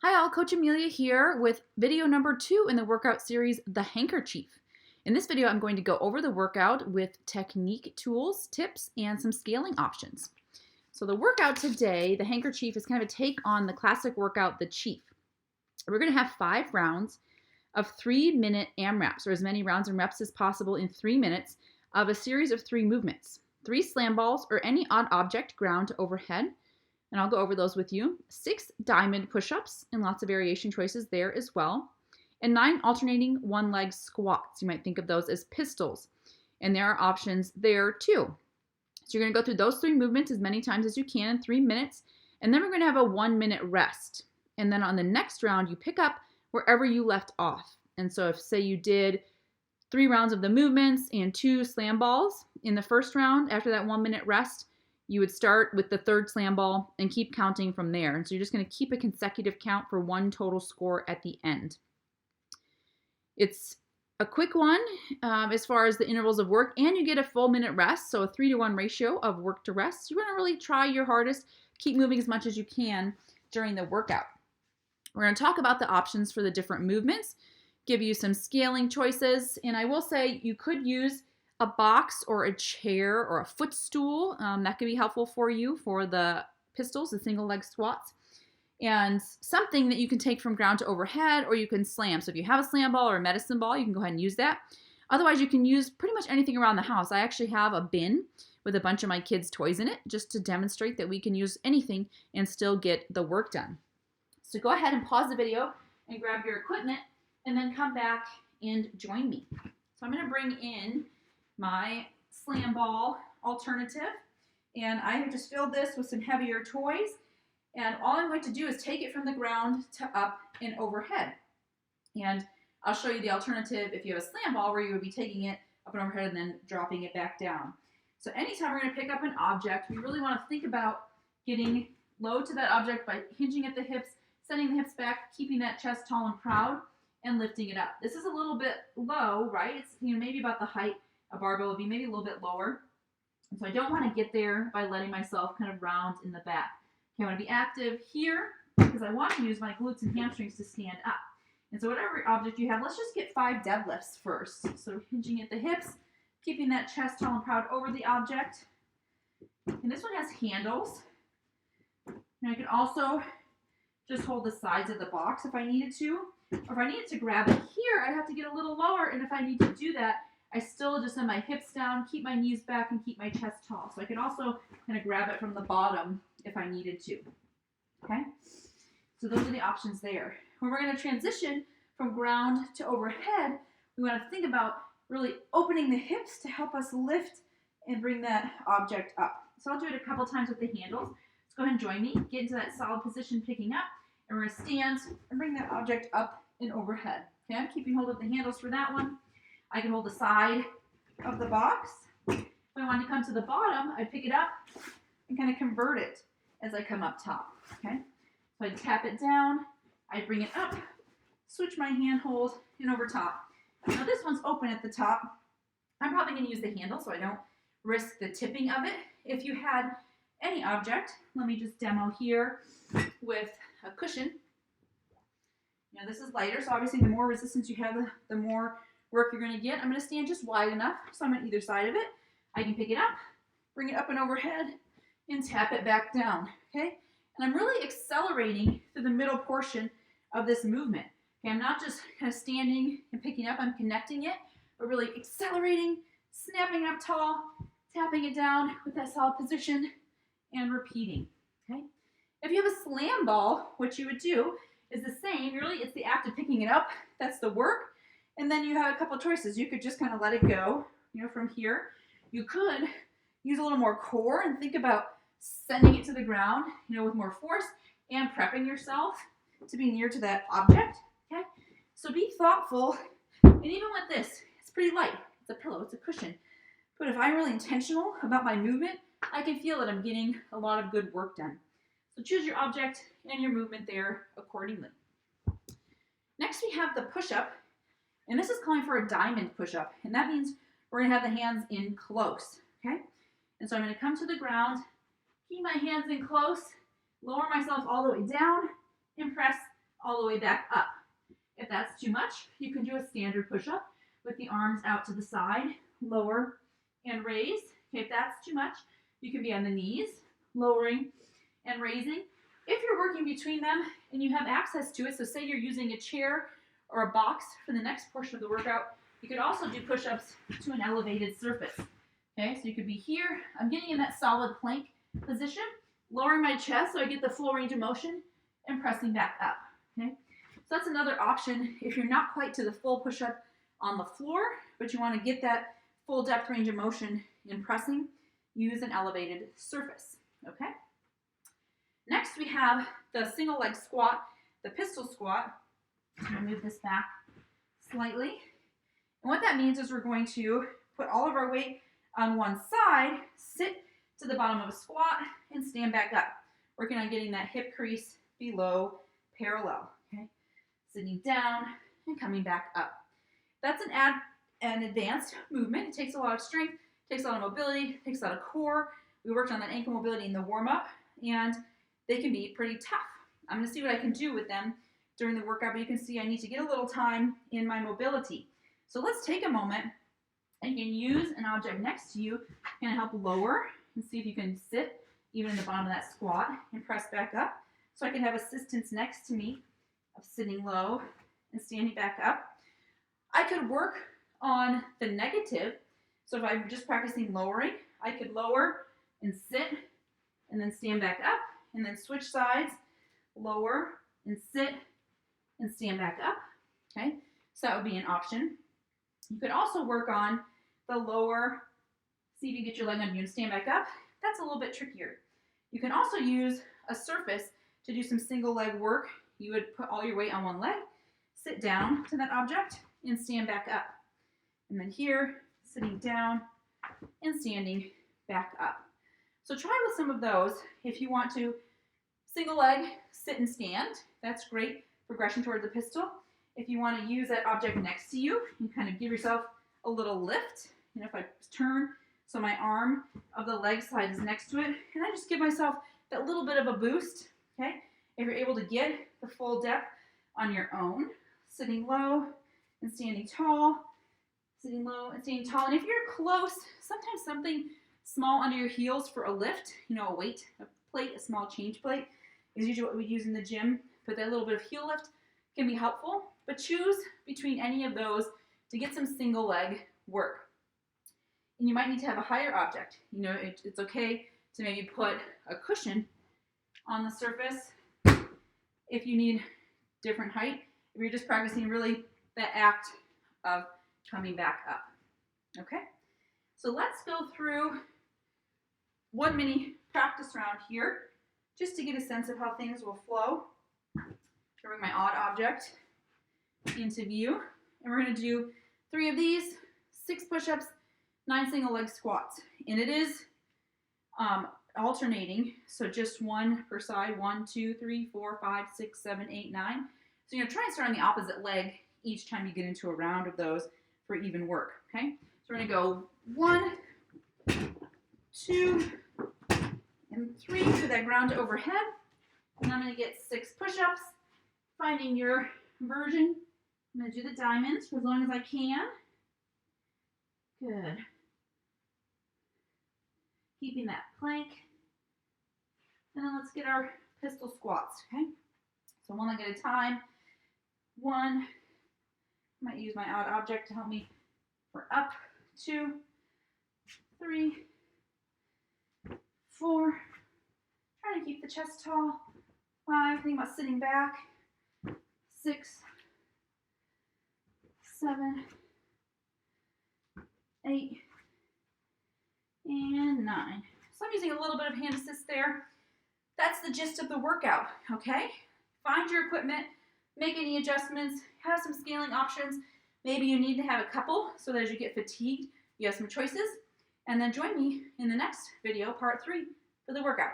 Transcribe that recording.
Hi all, Coach Amelia here with video number 2 in the workout series, the HankerCHIEF. In this video, I'm going to go over the workout with technique tools, tips, and some scaling options. So the workout today, the HankerCHIEF, is kind of a take on the classic workout, the Chief. We're going to have 5 rounds of 3-minute AMRAPs, or as many rounds and reps as possible in 3 minutes of a series of 3 movements. 3 slam balls or any odd object ground to overhead, and I'll go over those with you. 6 diamond push-ups and lots of variation choices there as well. And 9 alternating one-leg squats. You might think of those as pistols. And there are options there too. So you're going to go through those 3 movements as many times as you can in 3 minutes. And then we're going to have a 1-minute rest. And then on the next round, you pick up wherever you left off. And so if, say, you did 3 rounds of the movements and 2 slam balls in the first round after that 1-minute rest, you would start with the 3rd slam ball and keep counting from there. And so you're just going to keep a consecutive count for one total score at the end. It's a quick one as far as the intervals of work, and you get a full minute rest, so a 3-to-1 ratio of work to rest. You want to really try your hardest, keep moving as much as you can during the workout. We're going to talk about the options for the different movements, give you some scaling choices, and I will say you could use a box or a chair or a footstool. That could be helpful for you for the pistols, the single leg squats. And something that you can take from ground to overhead, or you can slam. So if you have a slam ball or a medicine ball, you can go ahead and use that. Otherwise, you can use pretty much anything around the house. I actually have a bin with a bunch of my kids' toys in it, just to demonstrate that we can use anything and still get the work done. So go ahead and pause the video and grab your equipment, and then come back and join me. So I'm going to bring in my slam ball alternative, and I have just filled this with some heavier toys, and all I'm going to do is take it from the ground to up and overhead. And I'll show you the alternative if you have a slam ball, where you would be taking it up and overhead and then dropping it back down. So anytime we're going to pick up an object, we really want to think about getting low to that object by hinging at the hips, sending the hips back, keeping that chest tall and proud, and lifting it up. This is a little bit low, right? It's maybe about the height. A barbell would be maybe a little bit lower. And so I don't want to get there by letting myself kind of round in the back. Okay, I want to be active here because I want to use my glutes and hamstrings to stand up. And so whatever object you have, let's just get 5 deadlifts first. So hinging at the hips, keeping that chest tall and proud over the object. And this one has handles. And I can also just hold the sides of the box if I needed to. Or if I needed to grab it here, I'd have to get a little lower. And if I need to do that, I still just send my hips down, keep my knees back, and keep my chest tall. So I can also kind of grab it from the bottom if I needed to. Okay? So those are the options there. When we're going to transition from ground to overhead, we want to think about really opening the hips to help us lift and bring that object up. So I'll do it a couple times with the handles. Let's go ahead and join me. Get into that solid position, picking up. And we're going to stand and bring that object up and overhead. Okay? I'm keeping hold of the handles for that one. I can hold the side of the box. If I want to come to the bottom, I pick it up and kind of convert it as I come up top. Okay? So I tap it down, I bring it up, switch my hand hold, and over top. Now this one's open at the top. I'm probably going to use the handle so I don't risk the tipping of it. If you had any object, let me just demo here with a cushion. Now this is lighter, so obviously the more resistance you have, the more work you're going to get. I'm going to stand just wide enough so I'm on either side of it. I can pick it up, bring it up and overhead, and tap it back down. Okay? And I'm really accelerating through the middle portion of this movement. Okay? I'm not just kind of standing and picking up, I'm connecting it, but really accelerating, snapping up tall, tapping it down with that solid position, and repeating. Okay? If you have a slam ball, what you would do is the same. Really, it's the act of picking it up. That's the work. And then you have a couple choices. You could just kind of let it go, from here. You could use a little more core and think about sending it to the ground, with more force, and prepping yourself to be near to that object. Okay? So be thoughtful. And even with this, it's pretty light. It's a pillow, it's a cushion. But if I'm really intentional about my movement, I can feel that I'm getting a lot of good work done. So choose your object and your movement there accordingly. Next, we have the push-up. And this is calling for a diamond push-up. And that means we're going to have the hands in close. Okay? And so I'm going to come to the ground, keep my hands in close, lower myself all the way down, and press all the way back up. If that's too much, you can do a standard push-up with the arms out to the side, lower and raise. Okay, if that's too much, you can be on the knees, lowering and raising. If you're working between them and you have access to it, so say you're using a chair or a box for the next portion of the workout, you could also do push-ups to an elevated surface. Okay, so you could be here. I'm getting in that solid plank position, lowering my chest so I get the full range of motion and pressing back up. Okay, so that's another option if you're not quite to the full push-up on the floor, but you want to get that full depth range of motion in pressing, use an elevated surface. Okay. Next we have the single leg squat, the pistol squat. I'm going to move this back slightly. And what that means is we're going to put all of our weight on one side, sit to the bottom of a squat, and stand back up. Working on getting that hip crease below parallel. Okay? Sitting down and coming back up. That's an advanced movement. It takes a lot of strength, takes a lot of mobility, takes a lot of core. We worked on that ankle mobility in the warm-up, and they can be pretty tough. I'm going to see what I can do with them during the workout, but you can see I need to get a little time in my mobility. So let's take a moment, and you can use an object next to you and help lower and see if you can sit even in the bottom of that squat and press back up. So I can have assistance next to me of sitting low and standing back up. I could work on the negative. So if I'm just practicing lowering, I could lower and sit and then stand back up and then switch sides, lower and sit and stand back up. Okay, so that would be an option. You could also work on the lower, see if you get your leg under you and stand back up. That's a little bit trickier. You can also use a surface to do some single leg work. You would put all your weight on one leg, sit down to that object, and stand back up. And then here, sitting down and standing back up. So try with some of those. If you want to single leg, sit and stand, that's great. Progression towards the pistol. If you want to use that object next to you, you kind of give yourself a little lift. And if I turn so my arm of the leg side is next to it, and I just give myself that little bit of a boost, okay? If you're able to get the full depth on your own, sitting low and standing tall, sitting low and standing tall. And if you're close, sometimes something small under your heels for a lift, you know, a weight, a plate, a small change plate is usually what we use in the gym. But that little bit of heel lift can be helpful, but choose between any of those to get some single leg work. And you might need to have a higher object. You know, it's okay to maybe put a cushion on the surface if you need different height. If you're just practicing really that act of coming back up. Okay, so let's go through one mini practice round here just to get a sense of how things will flow. Bring my odd object into view, and we're going to do 3 of these, 6 push-ups, 9 single leg squats, and it is alternating, so just 1 per side, 1, 2, 3, 4, 5, 6, 7, 8, 9. So you're going to try and start on the opposite leg each time you get into a round of those for even work, okay? So we're going to go 1, 2, and 3 for that ground to overhead, and I'm going to get 6 push-ups, finding your version. I'm going to do the diamonds for as long as I can. Good. Keeping that plank. And then let's get our pistol squats, okay? So 1 leg at a time. 1. Might use my odd object to help me for up. 2, 3, 4. Trying to keep the chest tall. 5. Think about sitting back. 6, 7, 8, and 9. So I'm using a little bit of hand assist there. That's the gist of the workout, okay? Find your equipment, make any adjustments, have some scaling options. Maybe you need to have a couple so that as you get fatigued, you have some choices. And then join me in the next video, part 3, for the workout.